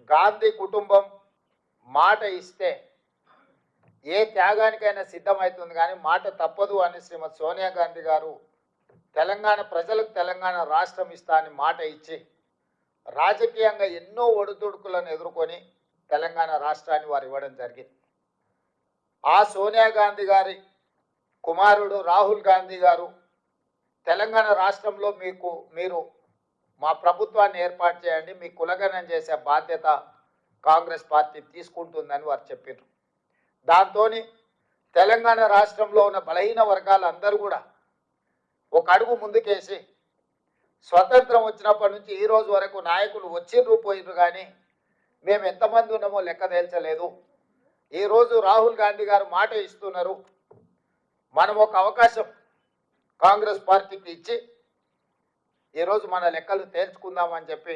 గాంధీ కుటుంబం మాట ఇస్తే ఏ త్యాగానికైనా సిద్ధమవుతుంది, కానీ మాట తప్పదు అని శ్రీమతి సోనియా గాంధీ గారు తెలంగాణ ప్రజలకు తెలంగాణ రాష్ట్రం ఇస్తా అని మాట ఇచ్చి రాజకీయంగా ఎన్నో ఒడిదుడుకులను ఎదుర్కొని తెలంగాణ రాష్ట్రాన్ని వారు ఇవ్వడం జరిగింది. ఆ సోనియా గాంధీ గారి కుమారుడు రాహుల్ గాంధీ గారు తెలంగాణ రాష్ట్రంలో మీరు మా ప్రభుత్వాన్ని ఏర్పాటు చేయండి, మీ కులగణన చేసే బాధ్యత కాంగ్రెస్ పార్టీ తీసుకుంటుందని వారు చెప్పారు. దాంతో తెలంగాణ రాష్ట్రంలో ఉన్న బలహీన వర్గాలందరూ కూడా ఒక అడుగు ముందుకేసి స్వతంత్రం వచ్చినప్పటి నుంచి ఈ రోజు వరకు నాయకులు వచ్చిర్రు పోయిర్రు, కానీ మేము ఎంతమంది ఉన్నామో లెక్క తేల్చలేదు. ఈరోజు రాహుల్ గాంధీ గారు మాట ఇస్తున్నారు, మనం ఒక అవకాశం కాంగ్రెస్ పార్టీకి ఇచ్చి ఈరోజు మన లెక్కలు తేల్చుకుందామని చెప్పి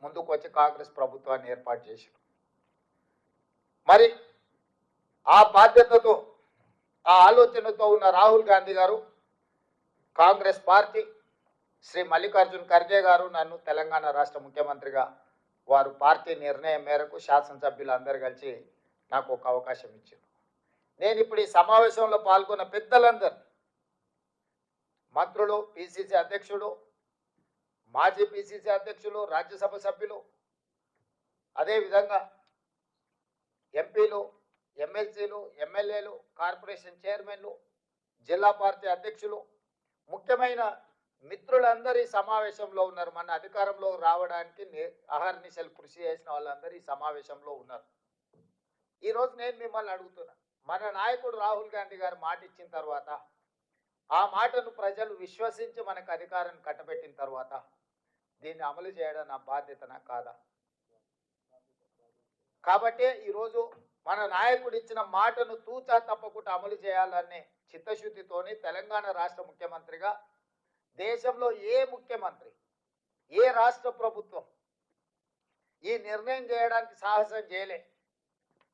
ముందుకు వచ్చి కాంగ్రెస్ ప్రభుత్వాన్ని ఏర్పాటు చేశారు. మరి ఆ బాధ్యతతో ఆ ఆలోచనతో ఉన్న రాహుల్ గాంధీ గారు, కాంగ్రెస్ పార్టీ శ్రీ మల్లికార్జున్ ఖర్గే గారు నన్ను తెలంగాణ రాష్ట్ర ముఖ్యమంత్రిగా వారు పార్టీ నిర్ణయం మేరకు శాసనసభ్యులు అందరు కలిసి నాకు ఒక అవకాశం ఇచ్చారు. నేను ఇప్పుడు ఈ సమావేశంలో పాల్గొన్న పెద్దలందరూ, మంత్రులు, పిసిసి అధ్యక్షుడు, మాజీ పిసిసి అధ్యక్షులు, రాజ్యసభ సభ్యులు, అదేవిధంగా ఎంపీలు, ఎమ్మెల్సీలు, ఎమ్మెల్యేలు, కార్పొరేషన్ చైర్మన్లు, జిల్లా పార్టీ అధ్యక్షులు, ముఖ్యమైన మిత్రులందరూ ఈ సమావేశంలో ఉన్నారు. మన అధికారంలో రావడానికి అహర్నిశలు కృషి చేసిన వాళ్ళందరూ ఈ సమావేశంలో ఉన్నారు. ఈరోజు నేను మిమ్మల్ని అడుగుతున్నా, మన నాయకుడు రాహుల్ గాంధీ గారు మాట ఇచ్చిన తర్వాత, ఆ మాటను ప్రజలు విశ్వసించి మనకు అధికారాన్ని కట్టబెట్టిన తర్వాత దీన్ని అమలు చేయడం నా బాధ్యతనా కాదా? కాబట్టి ఈరోజు మన నాయకుడు ఇచ్చిన మాటను తూచా తప్పకుండా అమలు చేయాలనే చిత్తశుద్ధితోని తెలంగాణ రాష్ట్ర ముఖ్యమంత్రిగా దేశంలో ఏ ముఖ్యమంత్రి, ఏ రాష్ట్ర ప్రభుత్వం ఈ నిర్ణయం చేయడానికి సాహసం చేయలే.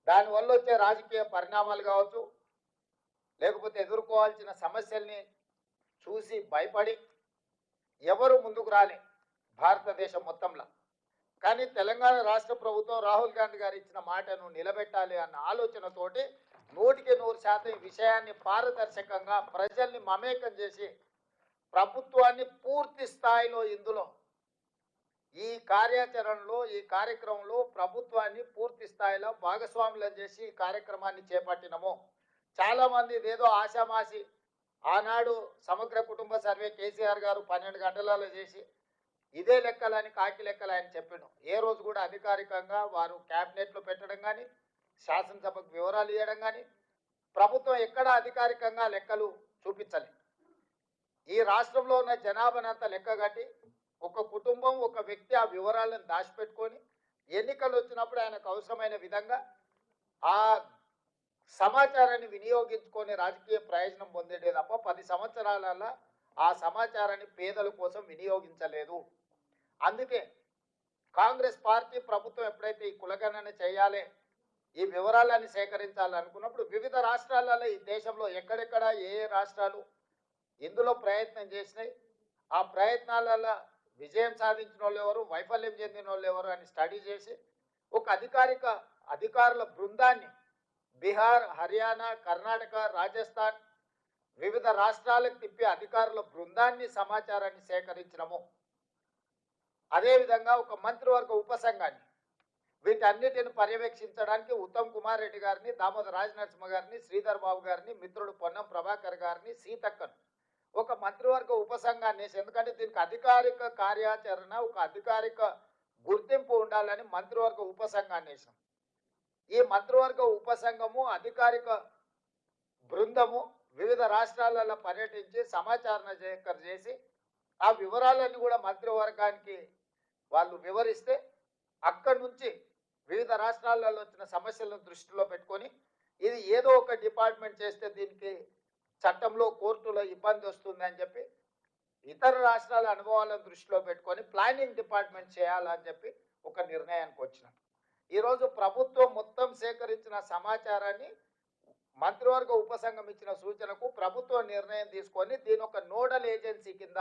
దానివల్ల వచ్చే రాజకీయ పరిణామాలు కావచ్చు, లేకపోతే ఎదుర్కోవాల్సిన సమస్యల్ని చూసి భయపడి ఎవరు ముందుకు రాలే భారతదేశం మొత్తంలో. కానీ తెలంగాణ రాష్ట్ర ప్రభుత్వం రాహుల్ గాంధీ గారు ఇచ్చిన మాటను నిలబెట్టాలి అన్న ఆలోచనతోటి 100% ఈ విషయాన్ని పారదర్శకంగా ప్రజల్ని మమేకం చేసి ప్రభుత్వాన్ని పూర్తి స్థాయిలో ఇందులో ఈ కార్యాచరణలో, ఈ కార్యక్రమంలో ప్రభుత్వాన్ని పూర్తి స్థాయిలో భాగస్వాములను చేసి ఈ కార్యక్రమాన్ని చేపట్టినము. చాలామంది ఇదేదో ఆశామాసి ఆనాడు సమగ్ర కుటుంబ సర్వే కేసీఆర్ గారు 12 గంటలలో చేసి ఇదే లెక్కలని కాకి లెక్కలు ఆయన చెప్పాను. ఏ రోజు కూడా అధికారికంగా వారు క్యాబినెట్లో పెట్టడం కానీ, శాసనసభకు వివరాలు ఇవ్వడం కానీ, ప్రభుత్వం ఎక్కడా అధికారికంగా లెక్కలు చూపించలేదు. ఈ రాష్ట్రంలో ఉన్న జనాభానంతా లెక్క కట్టి ఒక కుటుంబం, ఒక వ్యక్తి ఆ వివరాలను దాచిపెట్టుకొని ఎన్నికలు వచ్చినప్పుడు ఆయనకు అవసరమైన విధంగా ఆ సమాచారాన్ని వినియోగించుకొని రాజకీయ ప్రయోజనం పొందేదే తప్ప 10 సంవత్సరాలలో ఆ సమాచారాన్ని పేదల కోసం వినియోగించలేదు. అందుకే కాంగ్రెస్ పార్టీ ప్రభుత్వం ఎప్పుడైతే ఈ కులగణన చేయాలి, ఈ వివరాలన్నీ సేకరించాలనుకున్నప్పుడు వివిధ రాష్ట్రాలలో, ఈ దేశంలో ఎక్కడెక్కడ ఏ రాష్ట్రాలు ఇందులో ప్రయత్నం చేసినాయి, ఆ ప్రయత్నాలలో విజయం సాధించిన వాళ్ళు ఎవరు, వైఫల్యం చెందిన వాళ్ళు ఎవరు అని స్టడీ చేసి ఒక అధికారుల బృందాన్ని బీహార్, హర్యానా, కర్ణాటక, రాజస్థాన్ వివిధ రాష్ట్రాలకు తిప్పి అధికారుల బృందాన్ని సమాచారాన్ని సేకరించడము. అదేవిధంగా ఒక మంత్రివర్గ ఉపసంఘాన్ని వీటన్నిటిని పర్యవేక్షించడానికి ఉత్తమ్ కుమార్ రెడ్డి గారిని, దామోదర్ రాజనరసింహ గారిని, శ్రీధర్ బాబు గారిని, మిత్రుడు పొన్నం ప్రభాకర్ గారిని, సీతక్కను ఒక మంత్రివర్గ ఉపసంఘాన్ని వేసి, ఎందుకంటే దీనికి అధికారిక కార్యాచరణ, ఒక అధికారిక గుర్తింపు ఉండాలని మంత్రివర్గ ఉపసంఘాన్ని వేసాం. ఈ మంత్రివర్గ ఉపసంఘము, అధికారిక బృందము వివిధ రాష్ట్రాలలో పర్యటించి సమాచారం సేకరణ చేసి ఆ వివరాలన్నీ కూడా మంత్రివర్గానికి వాళ్ళు వివరిస్తే అక్కడి నుంచి వివిధ రాష్ట్రాలలో వచ్చిన సమస్యలను దృష్టిలో పెట్టుకొని ఇది ఏదో ఒక డిపార్ట్మెంట్ చేస్తే దీనికి చట్టంలో, కోర్టులో ఇబ్బంది వస్తుంది అని చెప్పి ఇతర రాష్ట్రాల అనుభవాలను దృష్టిలో పెట్టుకొని ప్లానింగ్ డిపార్ట్మెంట్ చేయాలని చెప్పి ఒక నిర్ణయానికి వచ్చినాం. ఈరోజు ప్రభుత్వం మొత్తం సేకరించిన సమాచారాన్ని మంత్రివర్గ ఉపసంఘం ఇచ్చిన సూచనకు ప్రభుత్వం నిర్ణయం తీసుకొని దీని ఒక నోడల్ ఏజెన్సీ కింద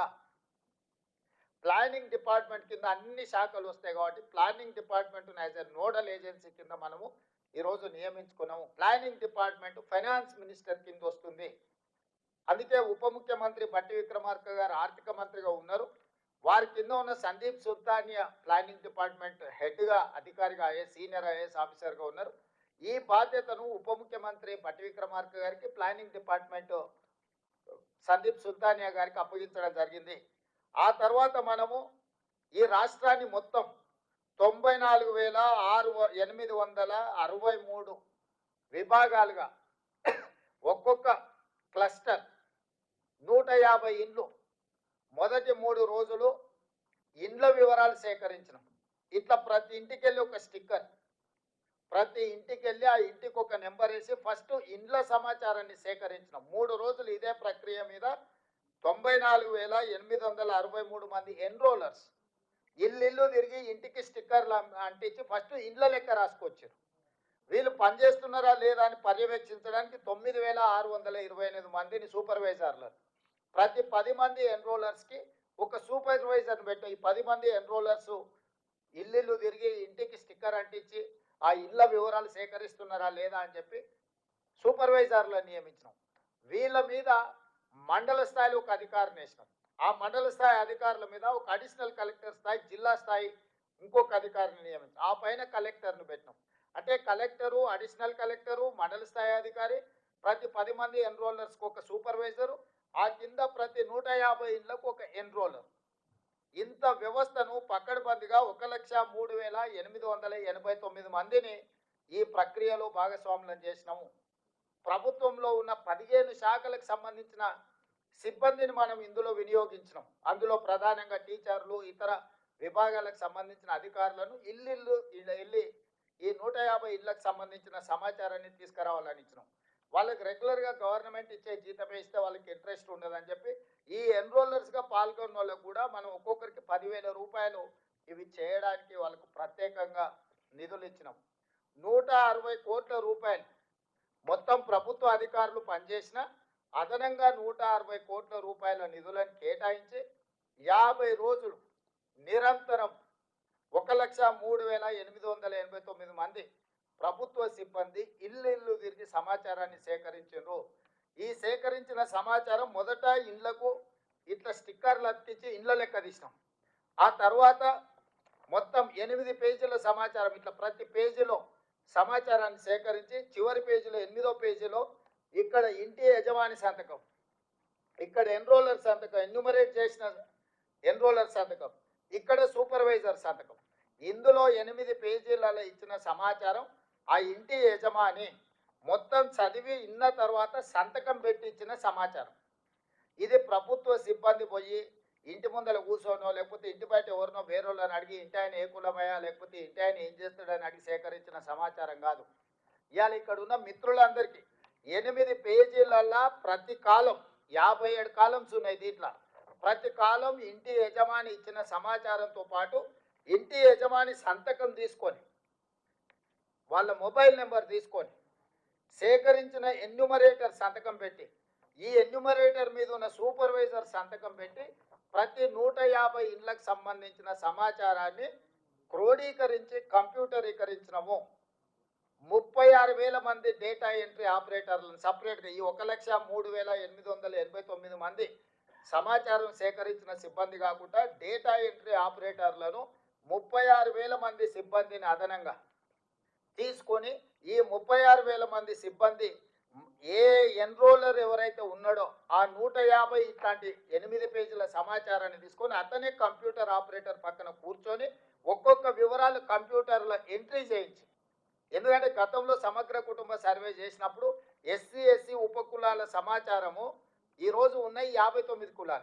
ప్లానింగ్ డిపార్ట్మెంట్ కింద అన్ని శాఖలు వస్తాయి కాబట్టి planning department as a nodal agency కింద మనము ఈరోజు నియమించుకున్నాము. ప్లానింగ్ డిపార్ట్మెంట్ ఫైనాన్స్ మినిస్టర్ కింద వస్తుంది. అందుకే ఉప ముఖ్యమంత్రి బట్టి విక్రమార్క గారు ఆర్థిక మంత్రిగా ఉన్నారు. వారి కింద ఉన్న సందీప్ సుల్తానియా ప్లానింగ్ డిపార్ట్మెంట్ హెడ్గా అధికారిగా సీనియర్ ఐఏఎస్ ఆఫీసర్గా ఉన్నారు. ఈ బాధ్యతను ఉప ముఖ్యమంత్రి బట్టి విక్రమార్క గారికి ప్లానింగ్ డిపార్ట్మెంట్ సందీప్ సుల్తానియా గారికి అప్పగించడం జరిగింది. ఆ తర్వాత మనము ఈ రాష్ట్రాన్ని మొత్తం 94,863 విభాగాలుగా ఒక్కొక్క క్లస్టర్ 150 ఇండ్లు మొదటి 3 రోజులు ఇండ్ల వివరాలు సేకరించినాం. ఇట్లా ప్రతి ఇంటికి వెళ్ళి ఒక స్టిక్కర్, ప్రతి ఇంటికి వెళ్ళి ఆ ఇంటికి ఒక నెంబర్ వేసి ఫస్ట్ ఇండ్ల సమాచారాన్ని సేకరించినాం. 3 రోజులు ఇదే ప్రక్రియ మీద 94,863 మంది ఎన్రోలర్స్ ఇల్లు తిరిగి ఇంటికి స్టిక్కర్లు అంటించి ఫస్ట్ ఇండ్ల లెక్క రాసుకొచ్చారు. వీళ్ళు పనిచేస్తున్నారా లేదా అని పర్యవేక్షించడానికి 9,628 మందిని సూపర్వైజర్లు, ప్రతి 10 మంది ఎన్రోలర్స్కి ఒక సూపర్వైజర్ని పెట్టాం. ఈ 10 మంది ఎన్రోలర్స్ ఇల్లు తిరిగి ఇంటికి స్టిక్కర్ అంటించి ఆ ఇళ్ళ వివరాలు సేకరిస్తున్నారా లేదా అని చెప్పి సూపర్వైజర్లను నియమించినాం. వీళ్ళ మీద మండల స్థాయిలో ఒక అధికారిని వేసినాం. ఆ మండల స్థాయి అధికారుల మీద ఒక అడిషనల్ కలెక్టర్ స్థాయి, జిల్లా స్థాయి ఇంకొక అధికారిని నియమించాం. ఆ పైన కలెక్టర్ను పెట్టినాం. అంటే కలెక్టరు, అడిషనల్ కలెక్టరు, మండల స్థాయి అధికారి, ప్రతి 10 మంది ఎన్రోలర్స్కి ఒక సూపర్వైజరు, ఆ కింద ప్రతి 150 ఇళ్లకు ఒక ఎన్రోలర్. ఇంత వ్యవస్థను పక్కడబందిగా 1,03,889 మందిని ఈ ప్రక్రియలో భాగస్వాములను చేసినాము. ప్రభుత్వంలో ఉన్న 15 శాఖలకు సంబంధించిన సిబ్బందిని మనం ఇందులో వినియోగించినాం. అందులో ప్రధానంగా టీచర్లు, ఇతర విభాగాలకు సంబంధించిన అధికారులను ఇల్లు వెళ్ళి ఈ 150 ఇళ్లకు సంబంధించిన సమాచారాన్ని తీసుకురావాలని ఇచ్చినాం. వాళ్ళకి రెగ్యులర్గా గవర్నమెంట్ ఇచ్చే జీతమే ఇస్తే వాళ్ళకి ఇంట్రెస్ట్ ఉండదని చెప్పి ఈ ఎన్రోలర్స్గా పాల్గొన్న వాళ్ళకు కూడా మనం ఒక్కొక్కరికి 10,000 రూపాయలు ఇవి చేయడానికి వాళ్ళకు ప్రత్యేకంగా నిధులు ఇచ్చినాం. 160 కోట్ల రూపాయలు మొత్తం ప్రభుత్వ అధికారులు పనిచేసిన అదనంగా 160 కోట్ల రూపాయల నిధులను కేటాయించి 50 రోజులు నిరంతరం 1,03,889 మంది ప్రభుత్వ సిబ్బంది ఇల్లు తిరిగి సమాచారాన్ని సేకరించారు. ఈ సేకరించిన సమాచారం మొదట ఇండ్లకు ఇట్లా స్టిక్కర్లు అతికించి ఇండ్ల లెక్క తీసినాం. ఆ తర్వాత మొత్తం 8 పేజీల సమాచారం ఇట్లా ప్రతి పేజీలో సమాచారాన్ని సేకరించి చివరి పేజీలో 8వ పేజీలో ఇక్కడ ఇంటి యజమాని సంతకం, ఇక్కడ ఎన్రోలర్ సంతకం, ఎన్యూమరేట్ చేసిన ఎన్రోలర్ సంతకం, ఇక్కడ సూపర్వైజర్ సంతకం. ఇందులో 8 పేజీలలో ఇచ్చిన సమాచారం ఆ ఇంటి యజమాని మొత్తం చదివి ఇన్న తర్వాత సంతకం పెట్టి ఇచ్చిన సమాచారం. ఇది ప్రభుత్వ సిబ్బంది పోయి ఇంటి ముందర కూర్చోనో లేకపోతే ఇంటి బయట ఎవరినో వేరేళ్ళని అడిగి ఇంటి ఆయన ఏ కులమయ్యా లేకపోతే ఇంటి ఆయన ఏం చేస్తాడని అడిగి సేకరించిన సమాచారం కాదు. ఇవాళ ఇక్కడ ఉన్న మిత్రులందరికీ 8 పేజీలల్లా ప్రతి కాలం 57 కాలమ్స్ ఉన్నాయి. దీంట్లో ప్రతి కాలం ఇంటి యజమాని ఇచ్చిన సమాచారంతో పాటు ఇంటి యజమాని సంతకం తీసుకొని వాళ్ళ మొబైల్ నెంబర్ తీసుకొని సేకరించిన ఎన్యూమరేటర్ సంతకం పెట్టి ఈ ఎన్యూమరేటర్ మీద ఉన్న సూపర్వైజర్ సంతకం పెట్టి ప్రతి 150 ఇండ్లకు సంబంధించిన సమాచారాన్ని క్రోడీకరించి కంప్యూటరీకరించినము. 36,000 మంది డేటా ఎంట్రీ ఆపరేటర్లను సపరేట్గా ఈ 1,03,889 మంది సమాచారం సేకరించిన సిబ్బంది కాకుండా డేటా ఎంట్రీ ఆపరేటర్లను 36,000 మంది సిబ్బందిని అదనంగా తీసుకొని ఈ 36,000 మంది సిబ్బంది ఏ ఎన్రోలర్ ఎవరైతే ఉన్నాడో ఆ 150 ఇట్లాంటి 8 పేజీల సమాచారాన్ని తీసుకొని అతనే కంప్యూటర్ ఆపరేటర్ పక్కన కూర్చొని ఒక్కొక్క వివరాలు కంప్యూటర్లో ఎంట్రీ చేయించి, ఎందుకంటే గతంలో సమగ్ర కుటుంబ సర్వే చేసినప్పుడు ఎస్సీ ఉపకులాల సమాచారము ఈరోజు ఉన్నాయి 59 కులాలు.